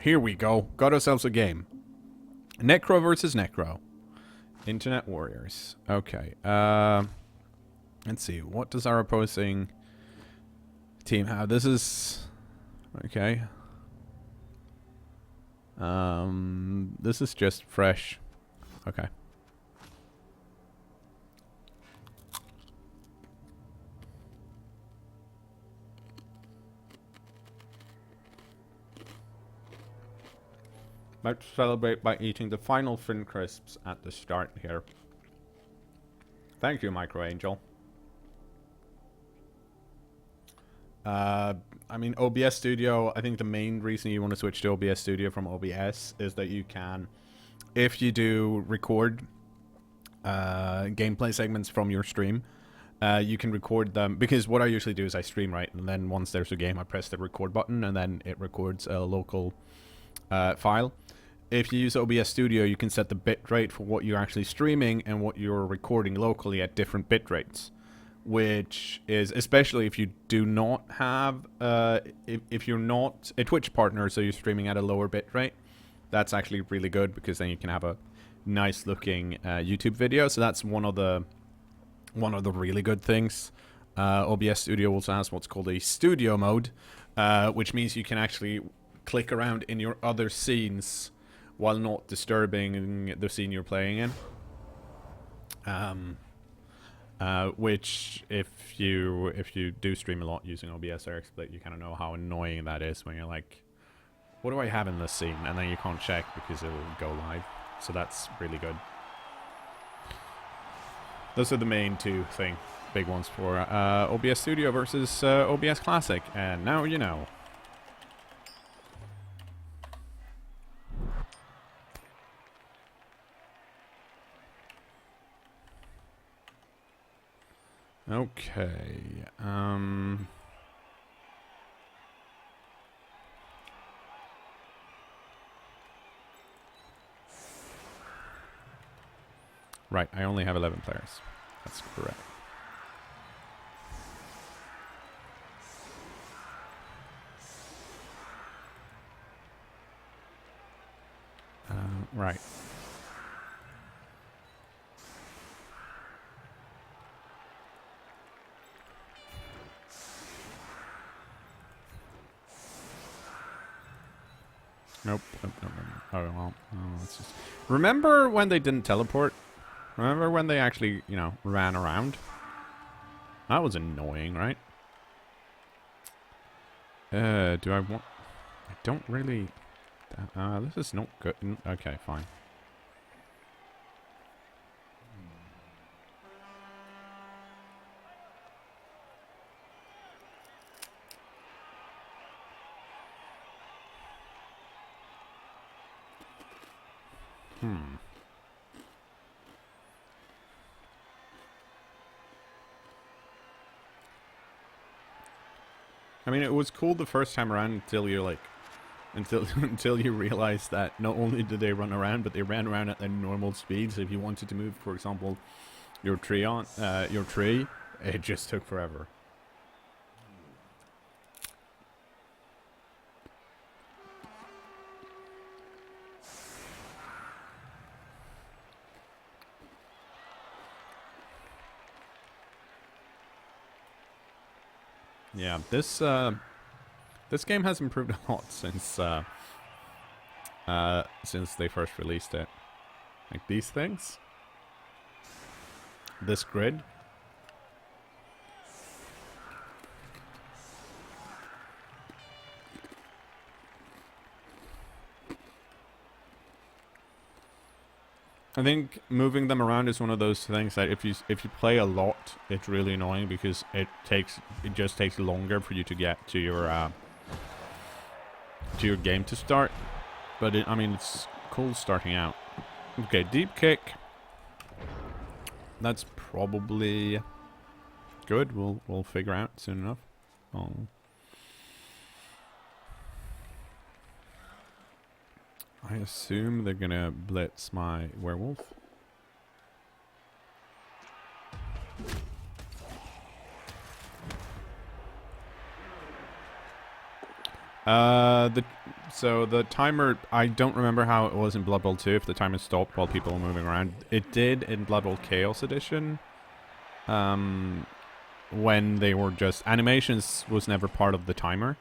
Here we go. Got ourselves a game. Necro versus Necro. Internet Warriors. Okay. Let's see. What does our opposing team have? This is... Okay. This is just fresh. Okay. Let's celebrate by eating the final Fin Crisps at the start here. Thank you, Micro Angel. I mean, OBS Studio, I think the main reason you want to switch to OBS Studio from OBS is that you can, if you do record gameplay segments from your stream, you can record them, because what I usually do is I stream, right, and then once there's a game, I press the record button, and then it records a local file. If you use OBS Studio, you can set the bitrate for what you're actually streaming and what you're recording locally at different bit rates, which is, especially if you do not have, if you're not a Twitch partner, so you're streaming at a lower bit rate, that's actually really good, because then you can have a nice looking YouTube video. So that's one of the really good things. OBS Studio also has what's called a studio mode, which means you can actually click around in your other scenes while not disturbing the scene you're playing in. Which, if you do stream a lot using OBS or XSplit, you kind of know how annoying that is when you're like, what do I have in this scene? And then you can't check because it'll go live. So that's really good. Those are the main two big ones for OBS Studio versus OBS Classic. And now you know. Okay. Right, I only have 11 players. That's correct. Right. Nope. Oh, well. Oh, let's just... Remember when they didn't teleport? Remember when they actually, you know, ran around? That was annoying, right? Do I want... I don't really... this is not good. Okay, fine. I mean, it was cool the first time around until you're like, until you realize that not only did they run around, but they ran around at their normal speed. So if you wanted to move, for example, your tree, it just took forever. Yeah, this game has improved a lot since they first released it. Like these things, this grid. I think moving them around is one of those things that if you play a lot, it's really annoying because it just takes longer for you to get to your game to start. But I mean, it's cool starting out. Okay, deep kick. That's probably good. We'll figure out soon enough. I assume they're gonna blitz my werewolf. So the timer, I don't remember how it was in Blood Bowl 2 if the timer stopped while people were moving around. It did in Blood Bowl Chaos Edition. When they were just... Animations was never part of the timer.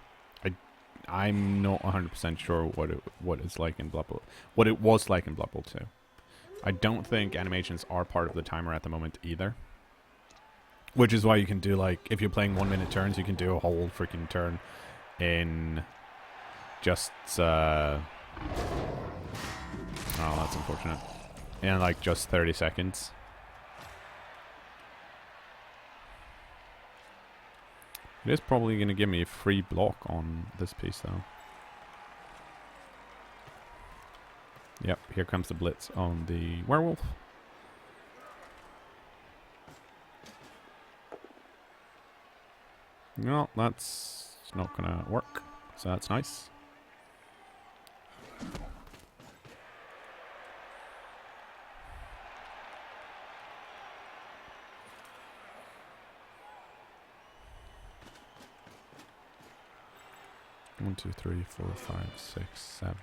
I'm not 100% sure what it's like in Blood Bowl... What it was like in Blood Bowl 2. I don't think animations are part of the timer at the moment either. Which is why you can do, like... If you're playing 1 minute turns, you can do a whole freaking turn in... Just, oh, that's unfortunate. In, like, just 30 seconds. It is probably going to give me a free block on this piece, though. Yep, here comes the blitz on the werewolf. No, that's not going to work. So that's nice. One, two, three, 4, 5, 6, 7.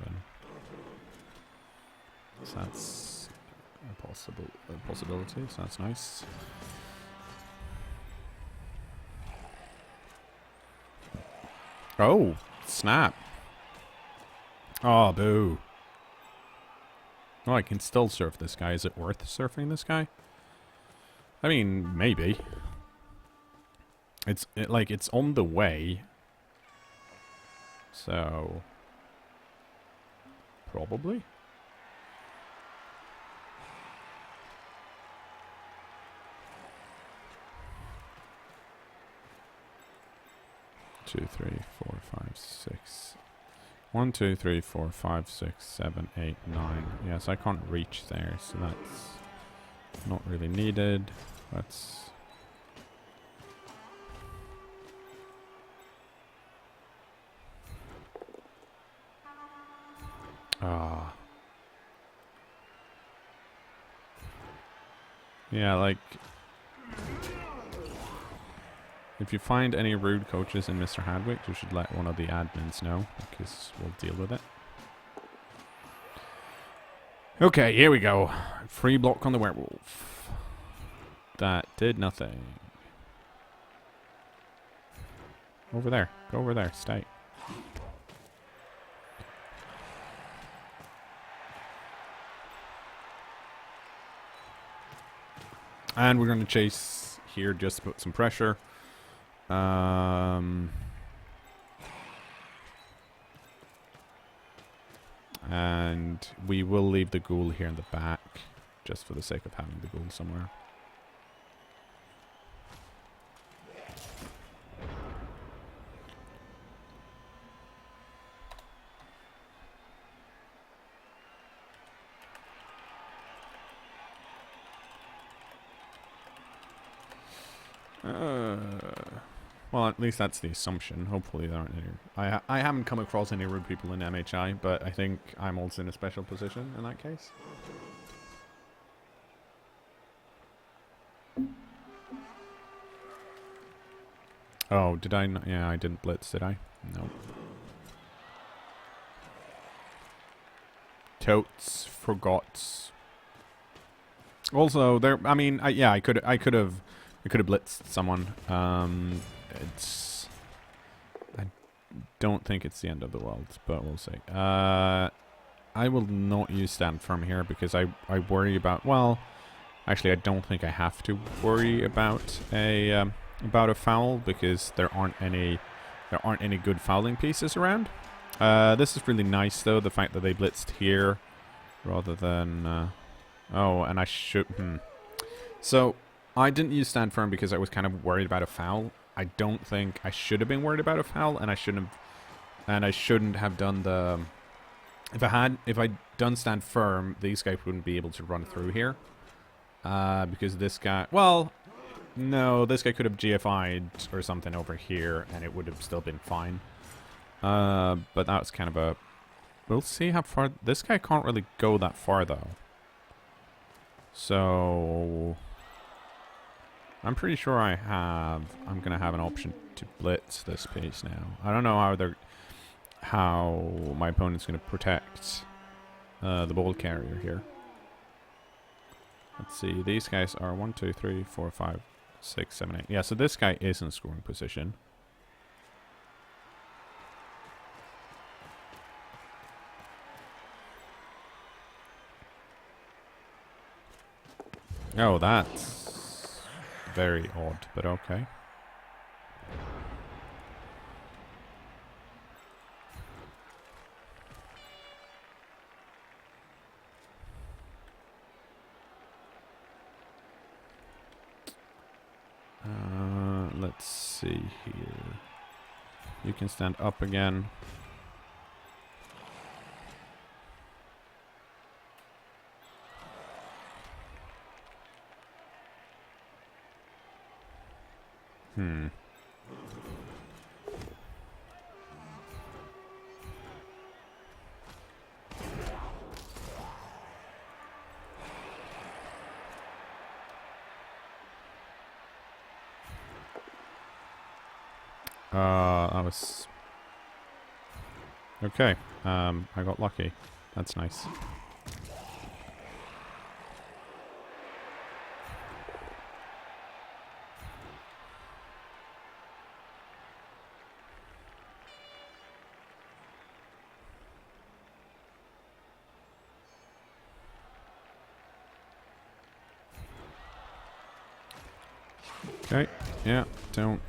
So that's a possibility. So that's nice. Oh, snap! Oh, boo! Oh, I can still surf this guy. Is it worth surfing this guy? I mean, maybe. It's on the way. So, probably. Two, 3, 4, 5, 6. 1, 2, 3, 4, 5, 6, 7, 8, 9. Yes, I can't reach there, so that's not really needed. That's... Ah. Yeah, like... If you find any rude coaches in Mr. Hadwick, you should let one of the admins know, because we'll deal with it. Okay, here we go. Free block on the werewolf. That did nothing. Over there. Go over there. Stay. And we're going to chase here just to put some pressure. And we will leave the ghoul here in the back, just for the sake of having the ghoul somewhere. Well, at least that's the assumption. Hopefully there aren't any... I haven't come across any rude people in MHI, but I think I'm also in a special position in that case. Oh, did I... Yeah, I didn't blitz, did I? No. Totes. Forgot. Also, there... I mean, yeah, I could have blitzed someone. I don't think it's the end of the world, but we'll see. I will not use stand firm here because I worry about... Well, actually, I don't think I have to worry about a foul because there aren't any good fouling pieces around. This is really nice though, the fact that they blitzed here rather than... oh, and I should... So, I didn't use stand firm because I was kind of worried about a foul. I don't think I should have been worried about a foul, and I shouldn't have done the... If I'd done stand firm, these guys wouldn't be able to run through here. Because this guy... Well, no, this guy could have GFI'd or something over here, and it would have still been fine. But that was kind of a... We'll see how far... This guy can't really go that far, though. So... I'm pretty sure I'm going to have an option to blitz this piece now. I don't know how my opponent's going to protect the ball carrier here. Let's see. These guys are 1, 2, 3, 4, 5, 6, 7, 8. Yeah, so this guy is in scoring position. Oh, that's very odd, but okay. Let's see here. You can stand up again. That was... Okay, I got lucky. That's nice. Okay, yeah, don't...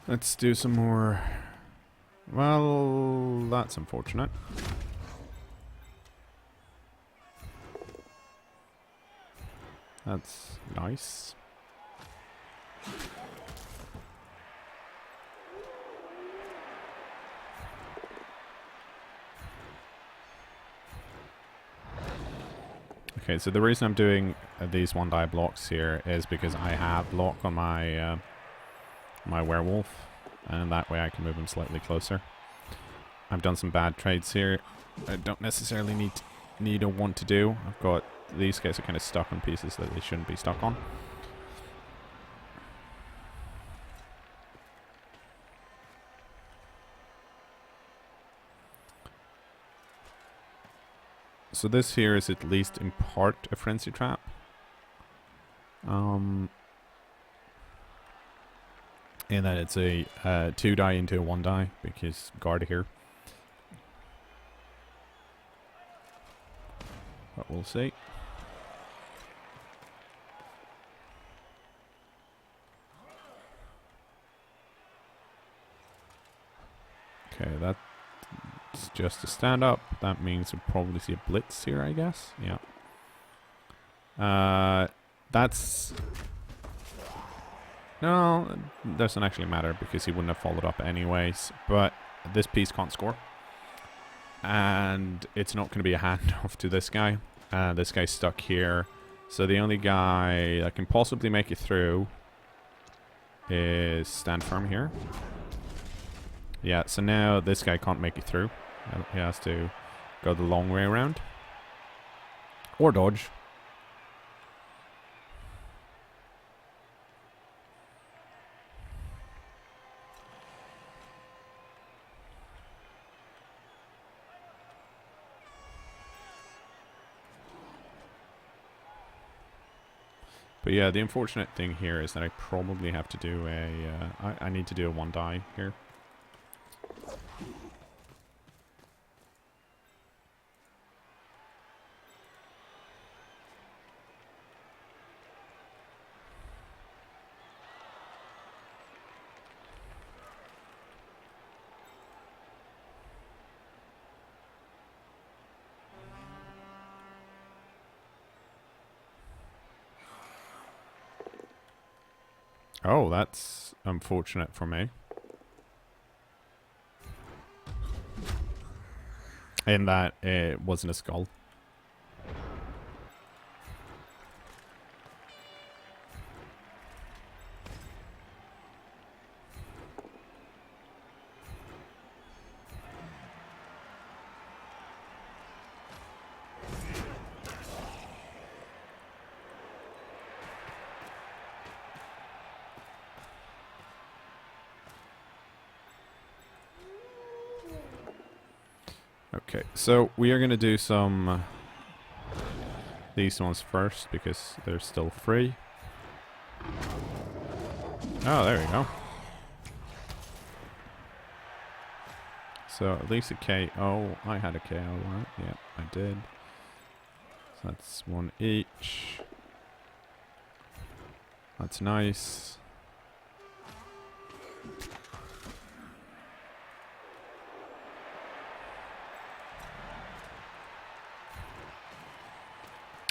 Let's do some more... Well, that's unfortunate. That's nice. Okay, so the reason I'm doing these one die blocks here is because I have block on my my werewolf, and that way I can move him slightly closer. I've done some bad trades here. I don't necessarily need or want to do. I've got these guys are kind of stuck on pieces that they shouldn't be stuck on. So this here is at least in part a frenzy trap. In that it's a 2 die into a 1 die, because guard here. But we'll see. Okay, that's just a stand up. That means we'll probably see a blitz here, I guess. Yeah. That's... No, it doesn't actually matter because he wouldn't have followed up anyways. But this piece can't score. And it's not going to be a handoff to this guy. This guy's stuck here. So the only guy that can possibly make it through is stand firm here. Yeah, so now this guy can't make it through. He has to go the long way around. Or dodge. But yeah, the unfortunate thing here is that I probably have to do a... I need to do a 1 die here. Oh, that's unfortunate for me. In that it wasn't a skull. Okay, so we are going to do some these ones first because they're still free. Oh, there we go. So at least a KO. I had a KO, right? Yeah, I did. So that's one each. That's nice.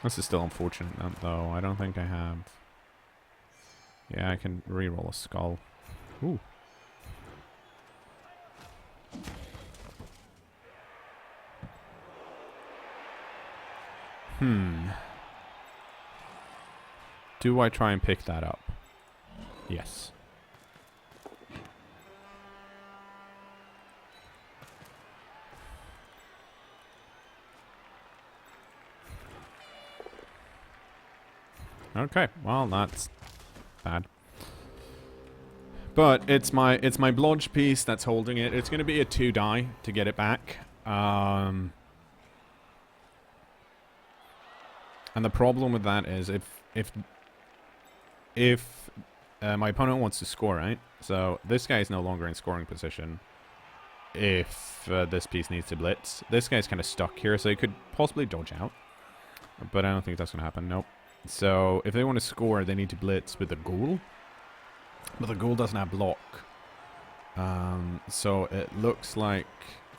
This is still unfortunate, though. I don't think I have... Yeah, I can reroll a skull. Ooh. Do I try and pick that up? Yes. Okay, well that's bad. But it's my blodge piece that's holding it. It's going to be a 2 die to get it back. And the problem with that is if my opponent wants to score, right? So this guy is no longer in scoring position. If this piece needs to blitz, this guy's kind of stuck here, so he could possibly dodge out. But I don't think that's going to happen. Nope. So if they want to score, they need to blitz with the ghoul. But the ghoul doesn't have block. So it looks like...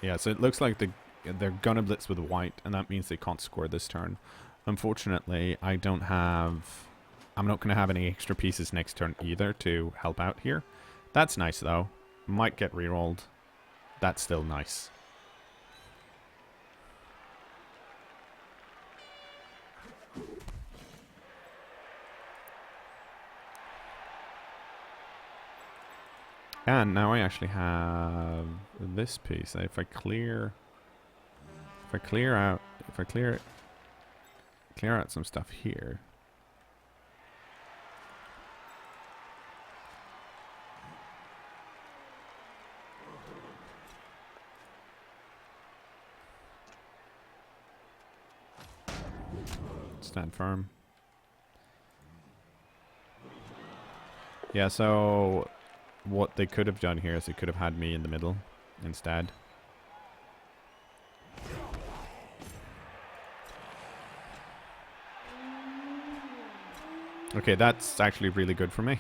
Yeah, so it looks like they're going to blitz with white, and that means they can't score this turn. Unfortunately, I don't have... I'm not going to have any extra pieces next turn either to help out here. That's nice, though. Might get rerolled. That's still nice. And now I actually have this piece. If I clear out some stuff here. Stand firm. Yeah, so what they could have done here is they could have had me in the middle instead. Okay, that's actually really good for me.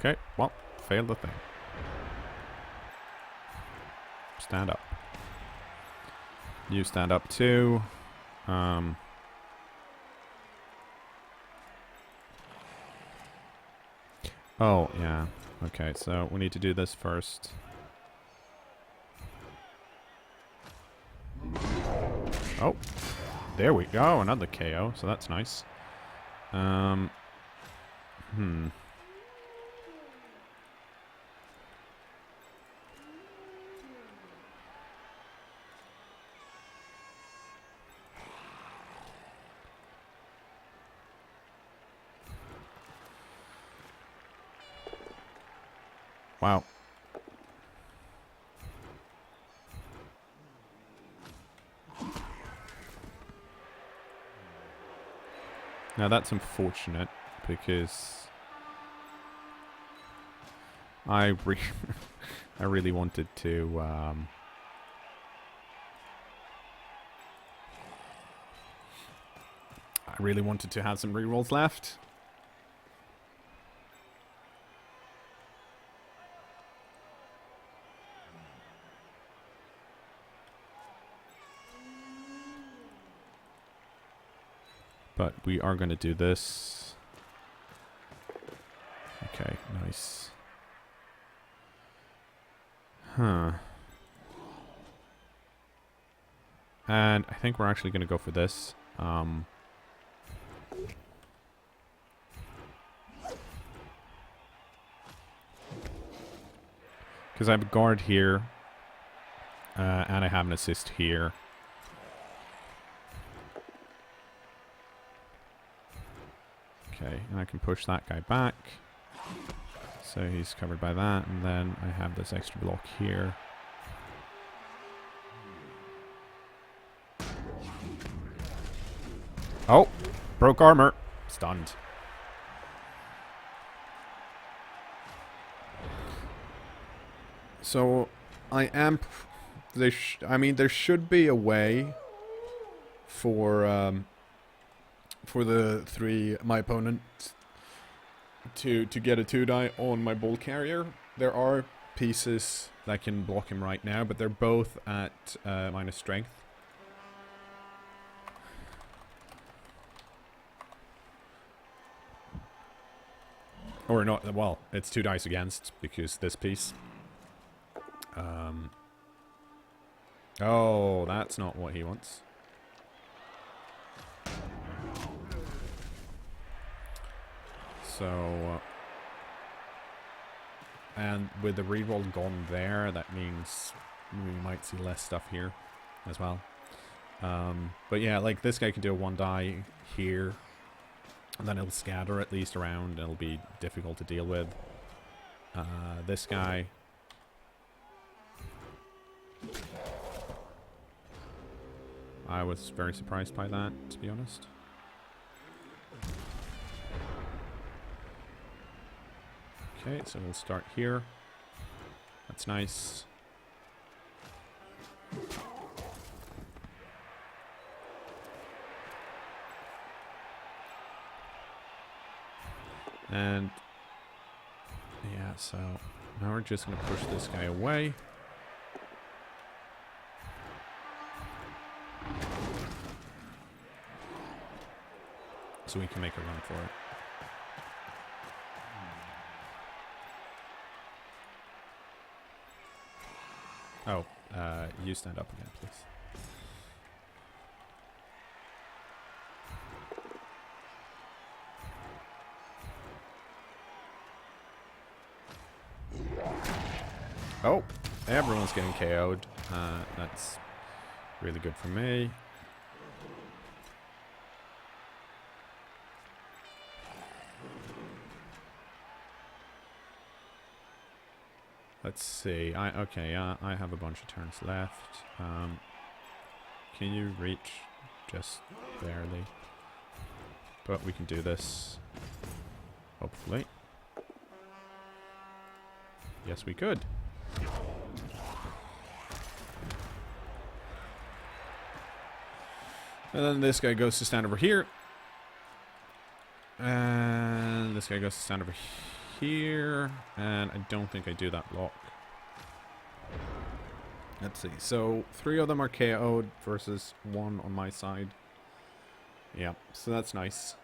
Okay, well, failed the thing. Stand up. You stand up too. Oh, yeah. Okay, so we need to do this first. Oh, there we go. Another KO, so that's nice. Wow. Now that's unfortunate because I really wanted to have some rerolls left. But we are going to do this. Okay, nice. Huh. And I think we're actually going to go for this. Because I have a guard here. And I have an assist here. Okay, and I can push that guy back. So he's covered by that, and then I have this extra block here. Oh! Broke armor. Stunned. So, I am... I mean, there should be a way for my opponent to get a 2-die on my ball carrier. There are pieces that can block him right now, but they're both at minus strength. Or not, well, it's 2 dice against, because this piece. Oh, that's not what he wants. So, and with the reroll gone there, that means we might see less stuff here as well. But yeah, like this guy can do a 1-die here, and then it'll scatter at least around, and it'll be difficult to deal with. This guy... I was very surprised by that, to be honest. Okay, so we'll start here. That's nice. And yeah, so now we're just going to push this guy away. So we can make a run for it. Oh, you stand up again, please. Oh, everyone's getting KO'd. That's really good for me. Let's see. I have a bunch of turns left. Can you reach? Just barely. But we can do this. Hopefully. Yes, we could. And then this guy goes to stand over here. And this guy goes to stand over here. And I don't think I do that block. Let's see. So 3 of them are KO'd versus 1 on my side. Yeah, so that's nice.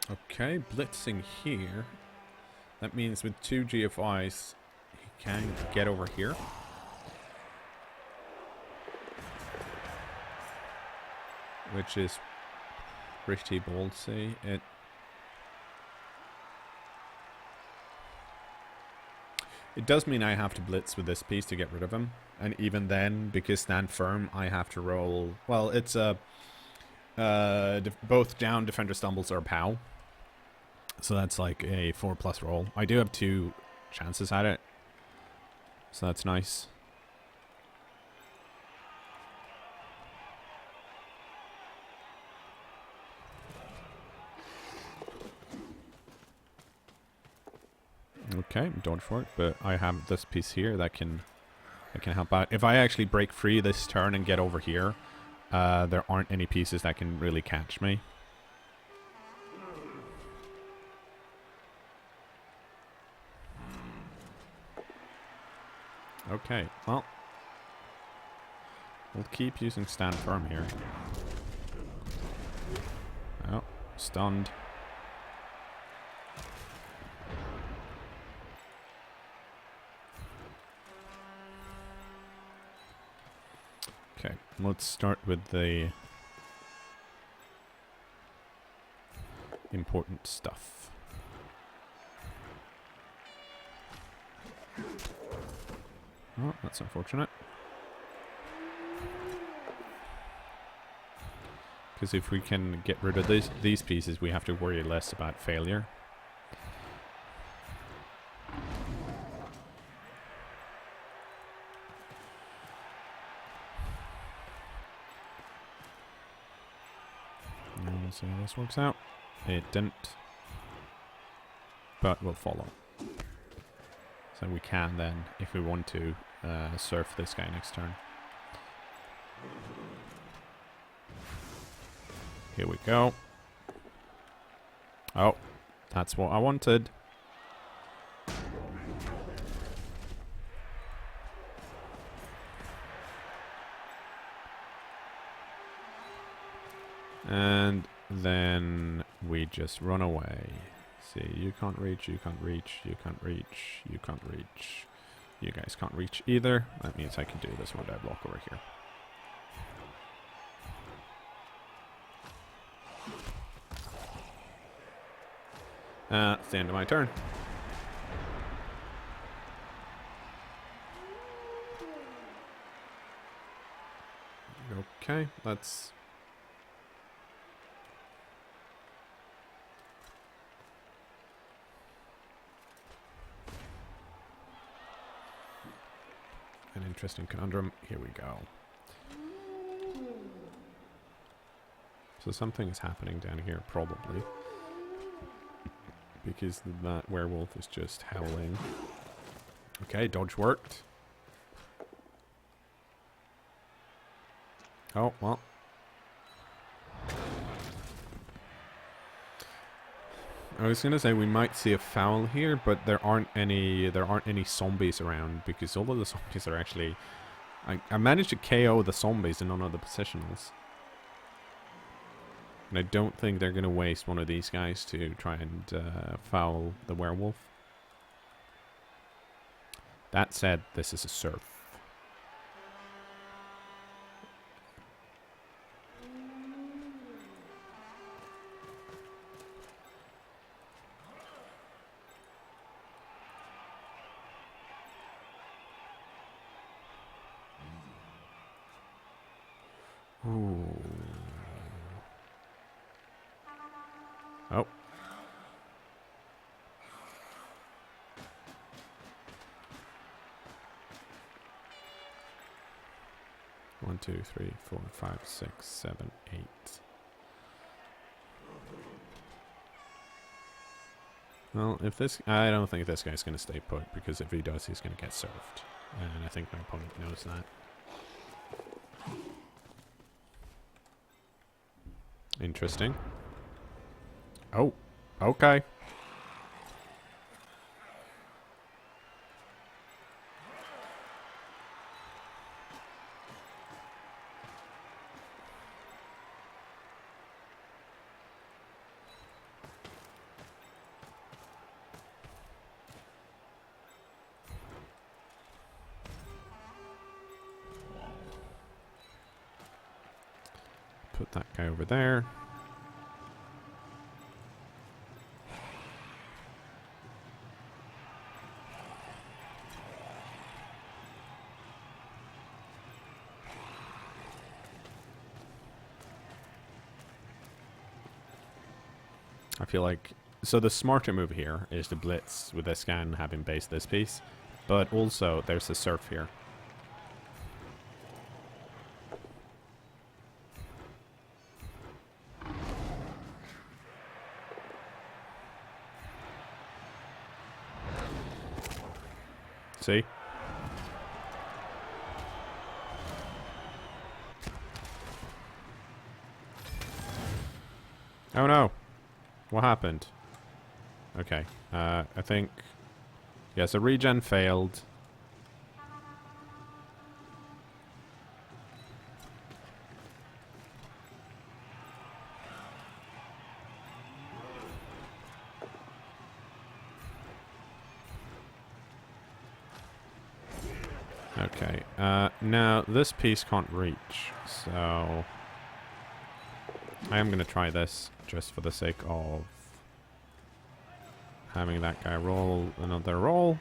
Okay, blitzing here. That means with 2 GFIs, he can get over here. Which is pretty ballsy. It does mean I have to blitz with this piece to get rid of him. And even then, because stand firm, I have to roll... Well, it's a... both down defender stumbles or POW. So that's like a 4+ roll. I do have 2 chances at it. So that's nice. Okay, dodge for it, but I have this piece here that can help out. If I actually break free this turn and get over here, there aren't any pieces that can really catch me. Okay, well, we'll keep using stand firm here. Oh, stunned. Okay, let's start with the important stuff. Oh, that's unfortunate. Because if we can get rid of these pieces, we have to worry less about failure. We'll see how this works out. It didn't. But we'll follow. So we can then, if we want to, surf this guy next turn. Here we go. Oh, that's what I wanted. And then we just run away. See, you can't reach, you can't reach, you can't reach, you can't reach. You guys can't reach either. That means I can do this with that block over here. It's the end of my turn. Okay, that's... an interesting conundrum. Here we go. So something is happening down here, probably. Because that werewolf is just howling. Okay, dodge worked. Oh, well. I was gonna say we might see a foul here, but there aren't any zombies around because all of the zombies are actually... I managed to KO the zombies in none of the positionals. And I don't think they're gonna waste one of these guys to try and foul the werewolf. That said, this is a surf. Ooh. Oh. One, two, three, 4, 5, 6, 7, 8. Well, if this... I don't think this guy's going to stay put, because if he does, he's going to get served. And I think my opponent knows that. Interesting. Oh, okay. Put that guy over there. I feel like... So the smarter move here is to blitz with this guy and have him base this piece. But also, there's a surf here. See? Oh no! What happened? Okay, I think... Yeah, so regen failed. Okay, now this piece can't reach, so I am going to try this just for the sake of having that guy roll another roll.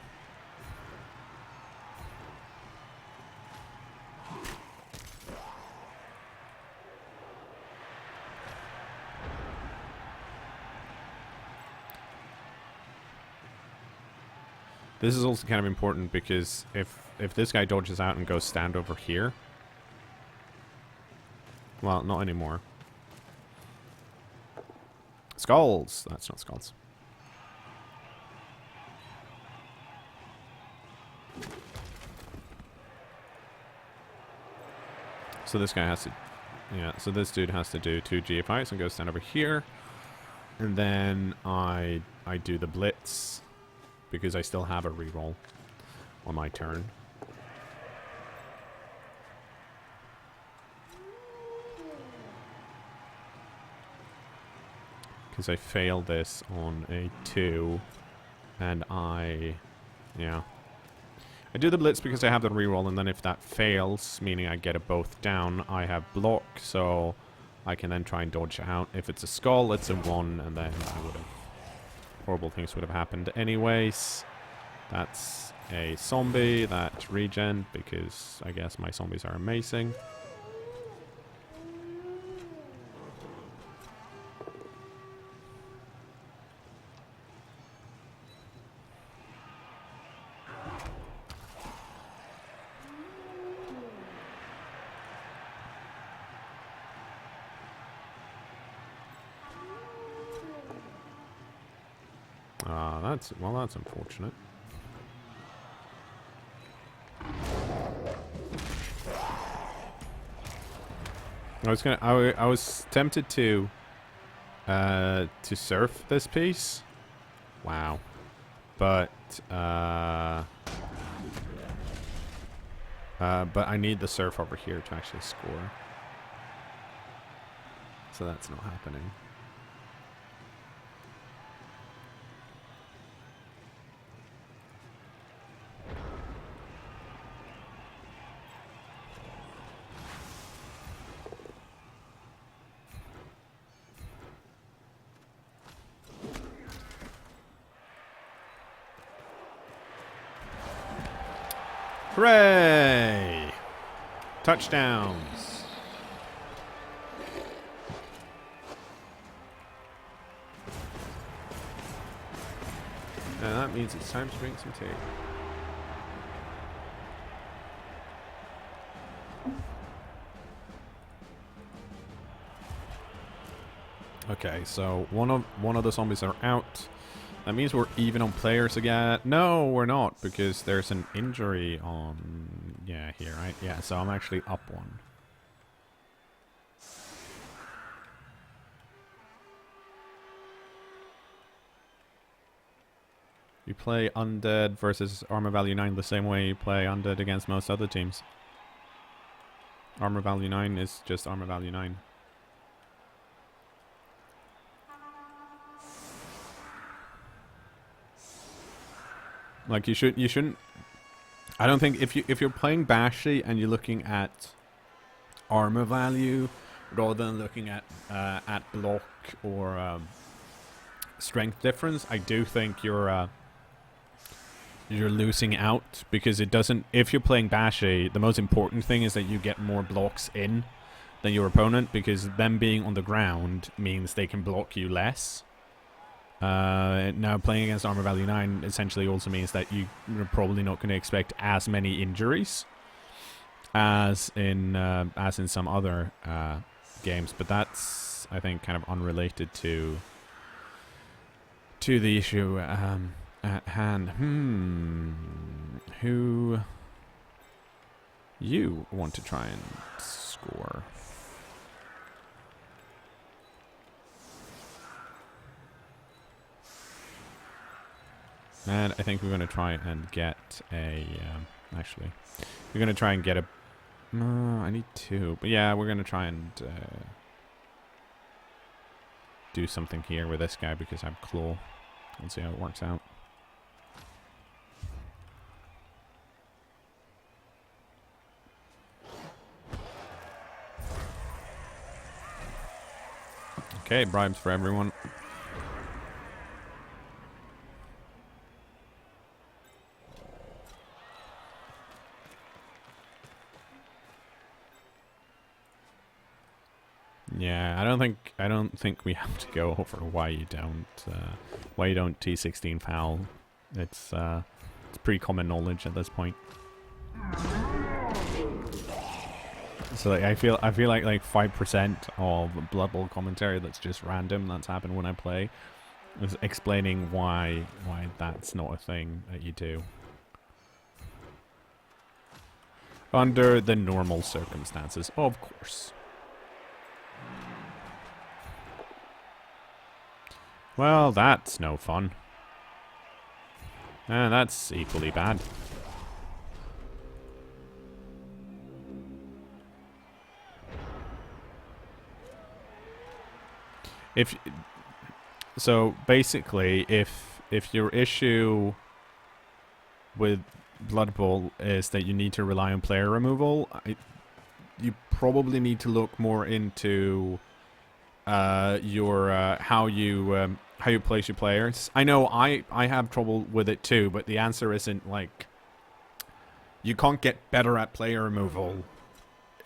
This is also kind of important because if this guy dodges out and goes stand over here, well, not anymore. Skulls! That's not skulls. So this guy has to... Yeah, so this dude has to do 2 GFIs and go stand over here. And then I do the blitz because I still have a reroll on my turn. Because I failed this on a 2, and yeah. I do the blitz because I have the reroll, and then if that fails, meaning I get it both down, I have block, so I can then try and dodge out. If it's a skull, it's a 1, and then I would have... horrible things would have happened anyways. That's a zombie that regen, because I guess my zombies are amazing. That's unfortunate. I was tempted to surf this piece. Wow. But I need the surf over here to actually score. So that's not happening. Hooray! Touchdowns. And that means it's time to drink some tea. Okay, so one of the zombies are out. That means we're even on players again. No, we're not, because there's an injury on... Yeah, here, right? Yeah, so I'm actually up 1. You play Undead versus Armor Value 9 the same way you play Undead against most other teams. Armor Value 9 is just Armor Value 9. Like you shouldn't. I don't think if you're playing Bashy and you're looking at armor value rather than looking at block or strength difference, I do think you're losing out, because it doesn't. If you're playing Bashy, the most important thing is that you get more blocks in than your opponent, because them being on the ground means they can block you less. Now playing against Armor Value 9 essentially also means that you're probably not going to expect as many injuries as in some other games, but that's, I think, kind of unrelated to the issue at hand. Who you want to try and score? And I think we're going to try and get a... actually, we're going to try and get a... I need 2. But yeah, we're going to try and do something here with this guy because I have Claw. Let's see how it works out. Okay, bribes for everyone. Yeah, I don't think we have to go over why you don't T16 foul. It's pretty common knowledge at this point. So like, I feel like 5% of Blood Bowl commentary that's just random that's happened when I play is explaining why that's not a thing that you do under the normal circumstances, of course. Well, that's no fun. And that's equally bad. So basically, if your issue with Blood Bowl is that you need to rely on player removal, you probably need to look more into your how you place your players. I know I have trouble with it too, but the answer isn't like you can't get better at player removal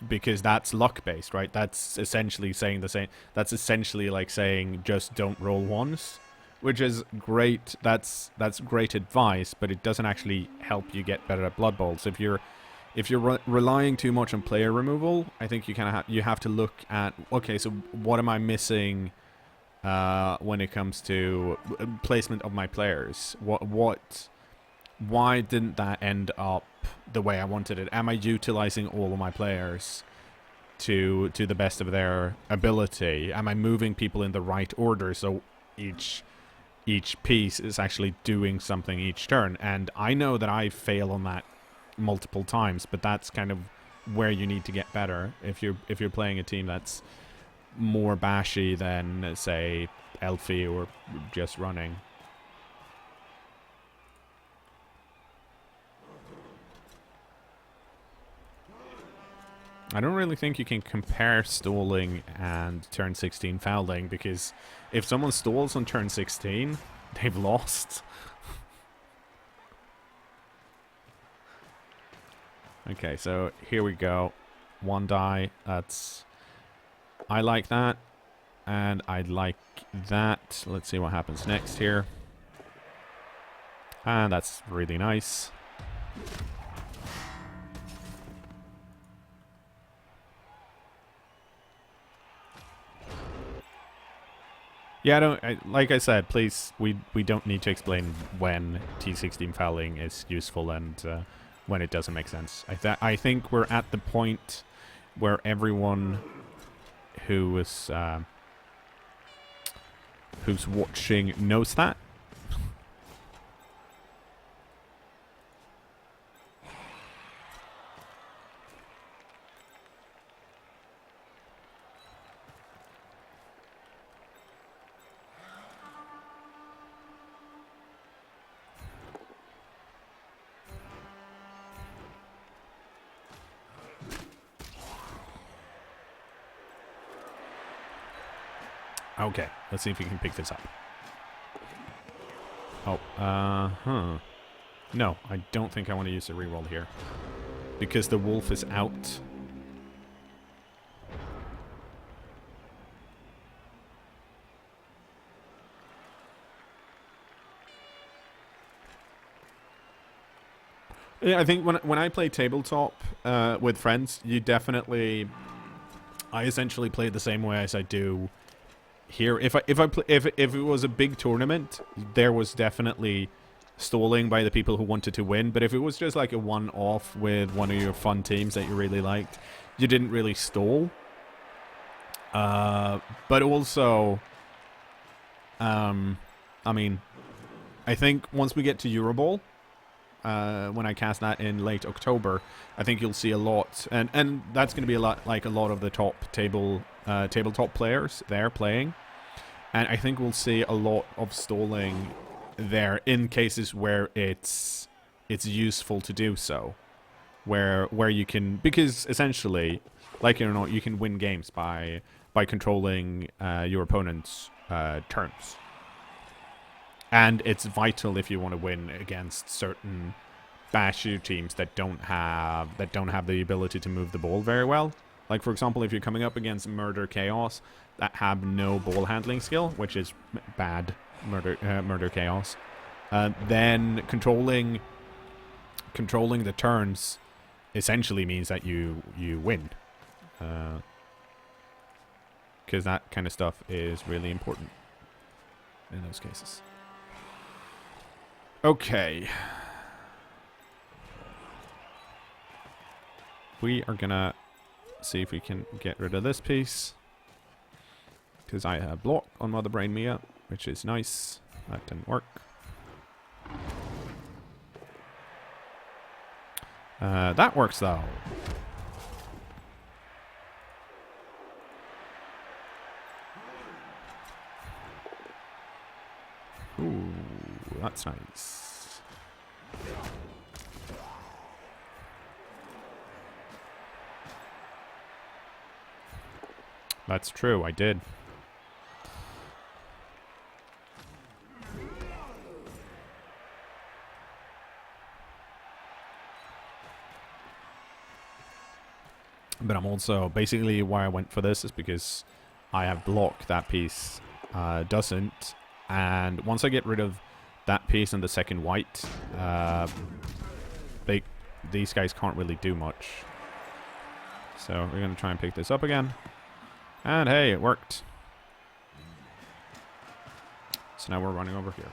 because that's luck based, right? That's essentially saying the same. That's essentially like saying just don't roll ones, which is great. That's great advice, but it doesn't actually help you get better at Blood Bowls. If you're relying too much on player removal, I think you kind of you have to look at, okay, so what am I missing when it comes to placement of my players? Why didn't that end up the way I wanted it? Am I utilizing all of my players to the best of their ability? Am I moving people in the right order so each piece is actually doing something each turn? And I know that I fail on that multiple times, but that's kind of where you need to get better if you're playing a team that's more bashy than, say, Elfie or just running. I don't really think you can compare stalling and turn 16 fouling, because if someone stalls on turn 16, they've lost. Okay, so here we go. One die. That's... I like that. And I like that. Let's see what happens next here. And that's really nice. Yeah, like I said, please, we don't need to explain when T16 fouling is useful and when it doesn't make sense. I think we're at the point where everyone who is who's watching knows that. Okay, let's see if we can pick this up. Oh, No, I don't think I want to use a reroll here. Because the wolf is out. Yeah, I think when I play tabletop with friends, you definitely... I essentially play the same way as I do here. If it was a big tournament, there was definitely stalling by the people who wanted to win. But if it was just like a one-off with one of your fun teams that you really liked, you didn't really stall. But also, I mean, I think once we get to Euroball, when I cast that in late October, I think you'll see a lot, and that's going to be a lot like a lot of the top tabletop players there playing, and I think we'll see a lot of stalling there in cases where it's useful to do so, where you can, because essentially, like it or not, you can win games by by controlling your opponent's turns. And it's vital if you want to win against certain bashu teams that don't have the ability to move the ball very well. Like, for example, if you're coming up against Murder Chaos that have no ball handling skill, which is bad, Murder Chaos, then controlling the turns essentially means that you win. Because that kind of stuff is really important in those cases. Okay. We are gonna see if we can get rid of this piece. Because I have block on Mother Brain Mia, which is nice. That didn't work. That works though. Ooh, that's nice. That's true, I did. But I'm also, basically why I went for this is because I have block, that piece doesn't. And once I get rid of that piece and the second white, these guys can't really do much. So we're going to try and pick this up again. And hey, it worked. So now we're running over here.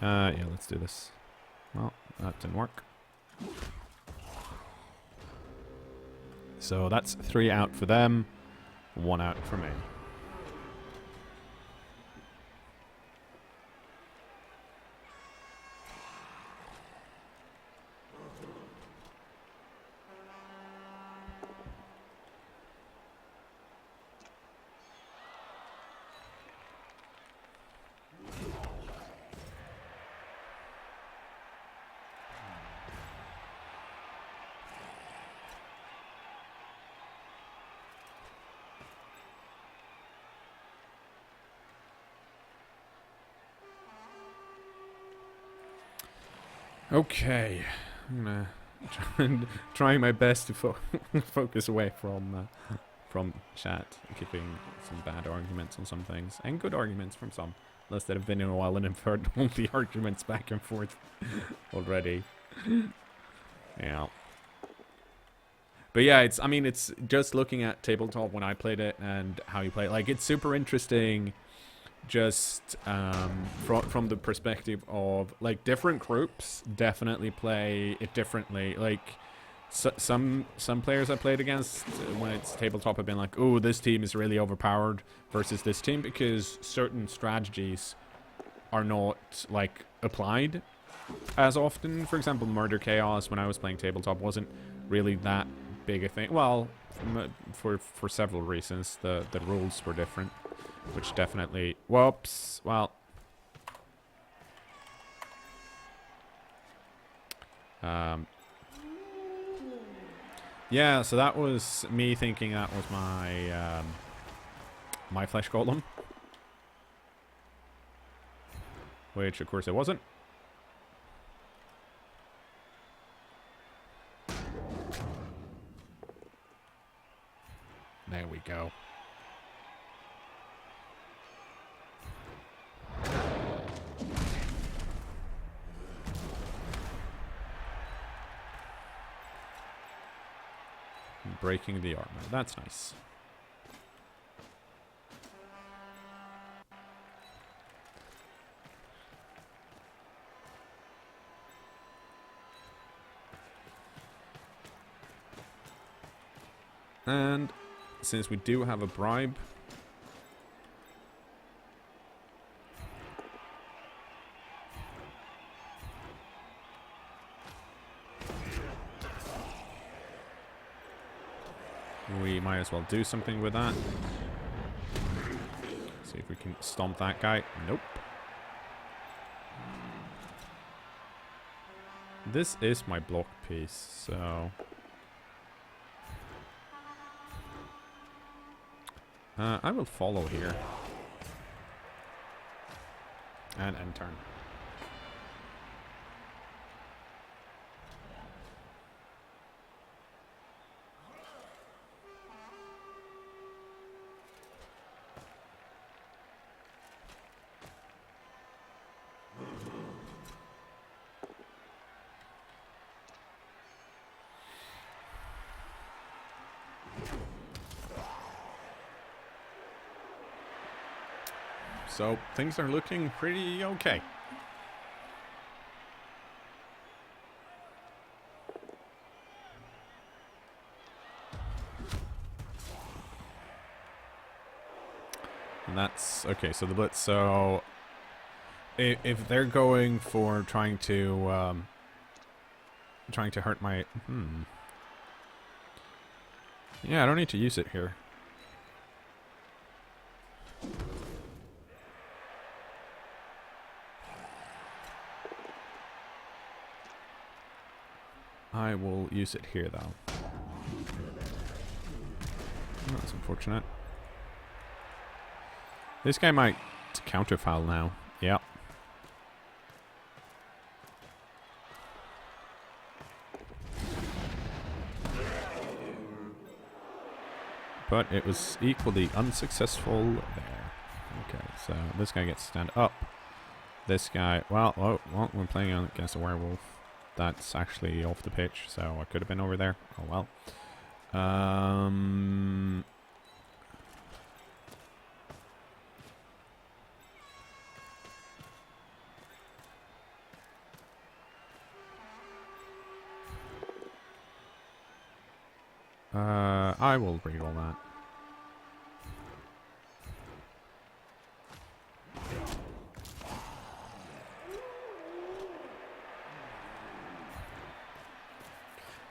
Yeah, let's do this. Well, that didn't work. So that's 3 out for them, 1 out for me. Okay, I'm gonna trying my best to focus away from chat, keeping some bad arguments on some things and good arguments from some. Unless that have been in a while and I've heard all the arguments back and forth already. Yeah. But yeah, it's just looking at tabletop when I played it and how you play it. Like, it's super interesting. Just from the perspective of, like, different groups definitely play it differently. Like, some players I played against when it's tabletop have been like, oh, this team is really overpowered versus this team, because certain strategies are not, like, applied as often. For example, Murder Chaos when I was playing tabletop wasn't really that big a thing. Well, for several reasons, the rules were different. Which definitely... Whoops. Well. Yeah, so that was me thinking that was my... my flesh golem. Which, of course, it wasn't. There we go. Breaking the armor. That's nice. And since we do have a bribe, we might as well do something with that. See if we can stomp that guy. Nope. This is my block piece, so I will follow here. And end turn. So things are looking pretty okay. And that's okay. So the blitz. So if they're going for trying to hurt my yeah, I don't need to use it here. I will use it here, though. Oh, that's unfortunate. This guy might counterfoul now. Yep. But it was equally unsuccessful there. Okay, so this guy gets to stand up. This guy, well, we're playing against a werewolf. That's actually off the pitch, so I could have been over there. Oh well. I will reroll that.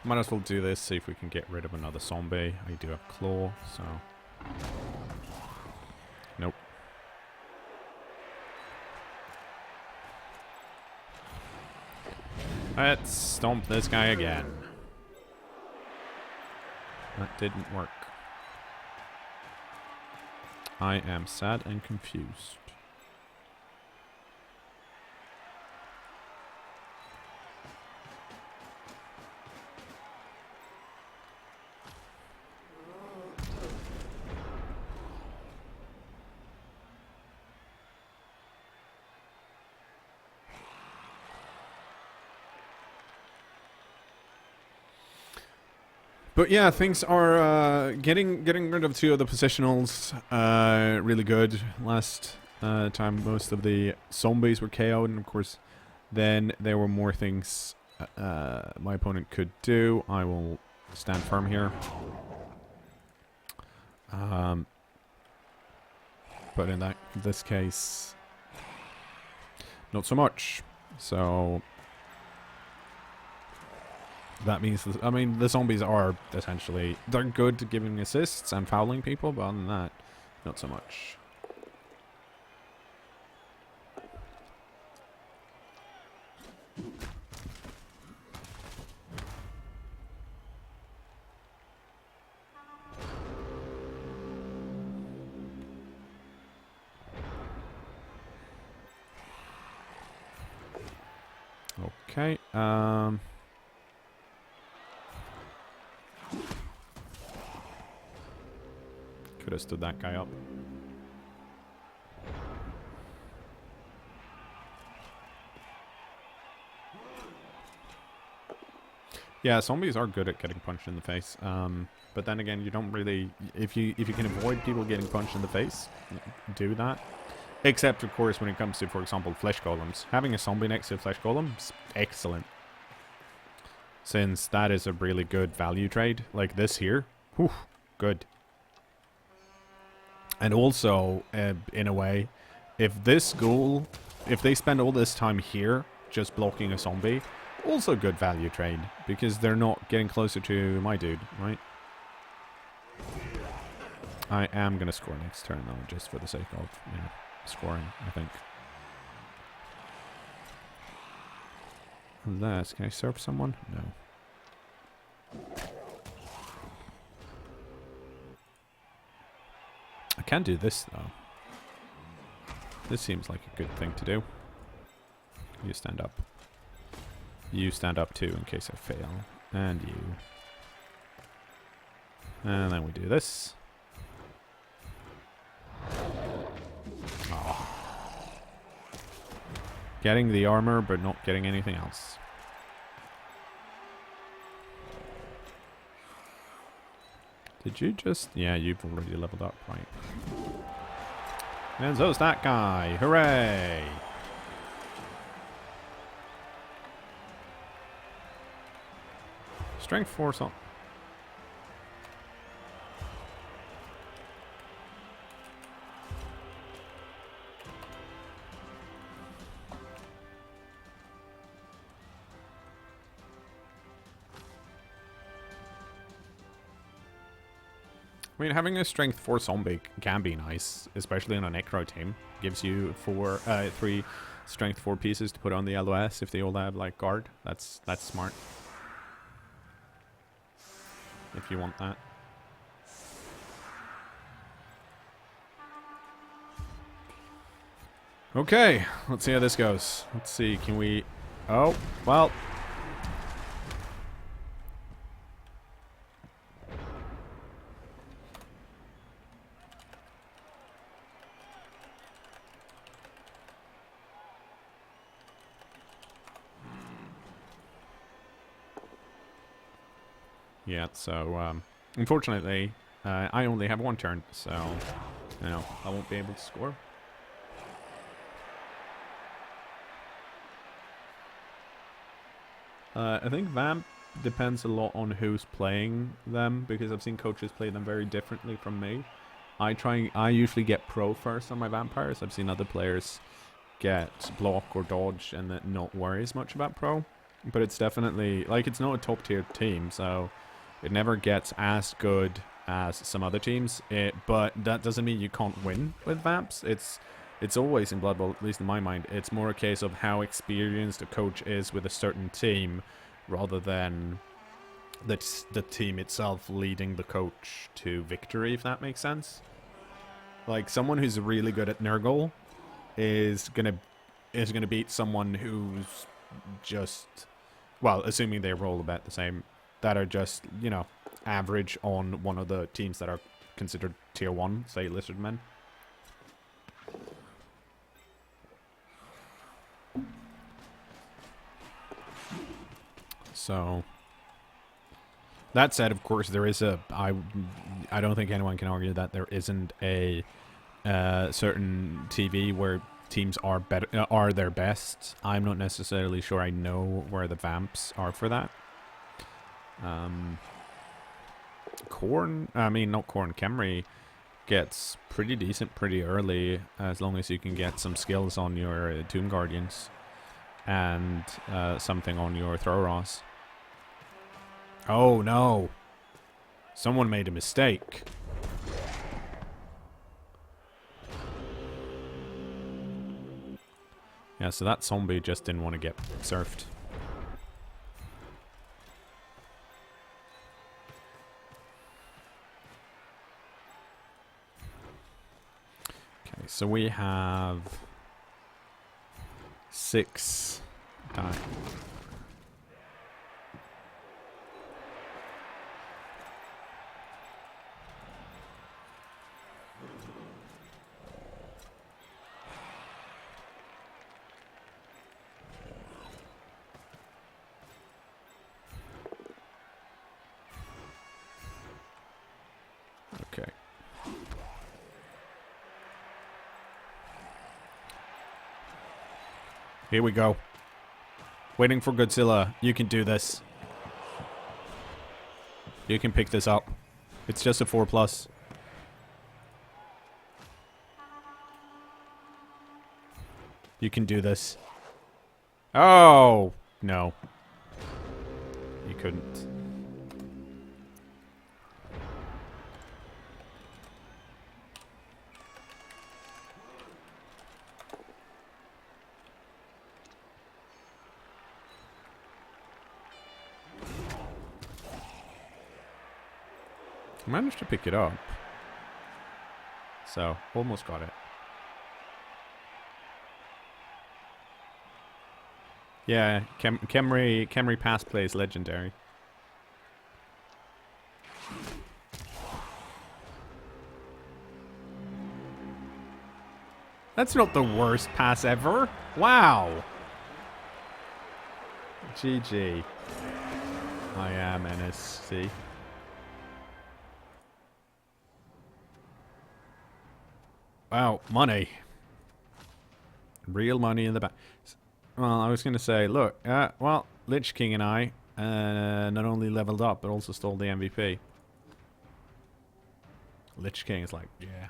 Might as well do this, see if we can get rid of another zombie. I do have claw, so... Nope. Let's stomp this guy again. That didn't work. I am sad and confused. But yeah, things are getting rid of two of the positionals really good. Last time most of the zombies were KO'd, and of course then there were more things my opponent could do. I will stand firm here. But in this case, not so much. So that means, the zombies are essentially, they're good at giving assists and fouling people, but other than that, not so much. Okay, could have stood that guy up. Yeah, zombies are good at getting punched in the face. But then again, you don't really, if you can avoid people getting punched in the face, do that. Except, of course, when it comes to, for example, flesh golems. Having a zombie next to a flesh golem is excellent. Since that is a really good value trade. Like this here. Whew, good. And also, in a way, if this ghoul, if they spend all this time here just blocking a zombie, also good value trade. Because they're not getting closer to my dude, right? I am going to score next turn, though, just for the sake of, you know, scoring, I think. Unless, can I serve someone? No. can do this, though. This seems like a good thing to do. You stand up. You stand up, too, in case I fail. And you. And then we do this. Oh. Getting the armor, but not getting anything else. Did you just... Yeah, you've already leveled up, right. And so's that guy. Hooray! Strength 4 something. I mean, having a strength 4 zombie can be nice, especially on a Necro team. Gives you 3 strength 4 pieces to put on the LOS if they all have, like, guard. That's smart. If you want that. Okay, let's see how this goes. Let's see, can we... Oh, well... Yeah, so, unfortunately, I only have 1 turn, so, you know, I won't be able to score. I think Vamp depends a lot on who's playing them, because I've seen coaches play them very differently from me. I usually get pro first on my vampires. I've seen other players get block or dodge and then not worry as much about pro. But it's definitely, like, it's not a top tier team, so it never gets as good as some other teams. But that doesn't mean you can't win with Vamps. It's always in Blood Bowl, at least in my mind. It's more a case of how experienced a coach is with a certain team, rather than the team itself leading the coach to victory, if that makes sense. Like, someone who's really good at Nurgle is gonna beat someone who's just, well, assuming they roll about the same, that are just, you know, average on one of the teams that are considered tier 1, say Lizardmen. So, that said, of course, there is I don't think anyone can argue that there isn't a certain TV where teams are their best. I'm not necessarily sure I know where the Vamps are for that. Khemri gets pretty decent pretty early, as long as you can get some skills on your Tomb Guardians and something on your Throw-Ross. Oh no! Someone made a mistake. Yeah, so that zombie just didn't want to get surfed. Okay, so we have 6 time. Okay. Here we go. Waiting for Godzilla. You can do this. You can pick this up. It's just a 4+. You can do this. Oh! No. You couldn't. I managed to pick it up. So, almost got it. Yeah, Kemri pass play is legendary. That's not the worst pass ever. Wow. GG. I am NSC. Wow, money. Real money in the bank. Well, I was going to say, look, well, Lich King and I not only leveled up, but also stole the MVP. Lich King is like, yeah.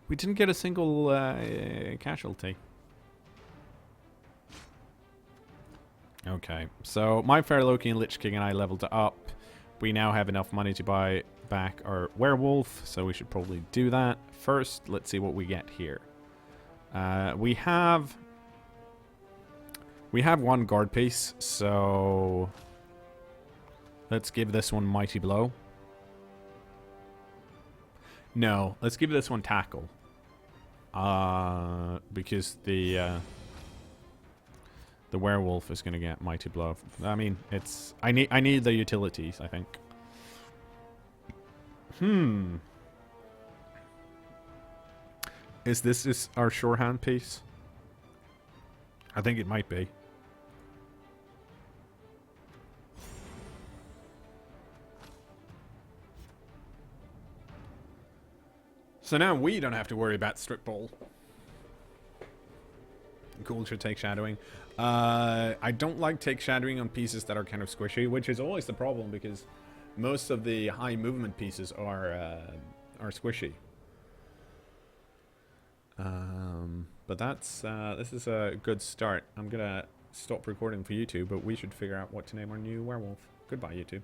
We didn't get a single casualty. Okay, so my fair Loki and Lich King and I leveled up. We now have enough money to buy back our werewolf, so we should probably do that. First, let's see what we get here. We have one guard piece, so let's give this one Mighty Blow. No, let's give this one Tackle. Because the werewolf is going to get Mighty Blow. I mean, it's I need the utilities, I think. Is this our shorthand piece? I think it might be. So now we don't have to worry about strip ball. Cool, should take shadowing. I don't like take shadowing on pieces that are kind of squishy, which is always the problem because most of the high movement pieces are squishy. But that's this is a good start. I'm gonna stop recording for YouTube, but we should figure out what to name our new werewolf. Goodbye, YouTube.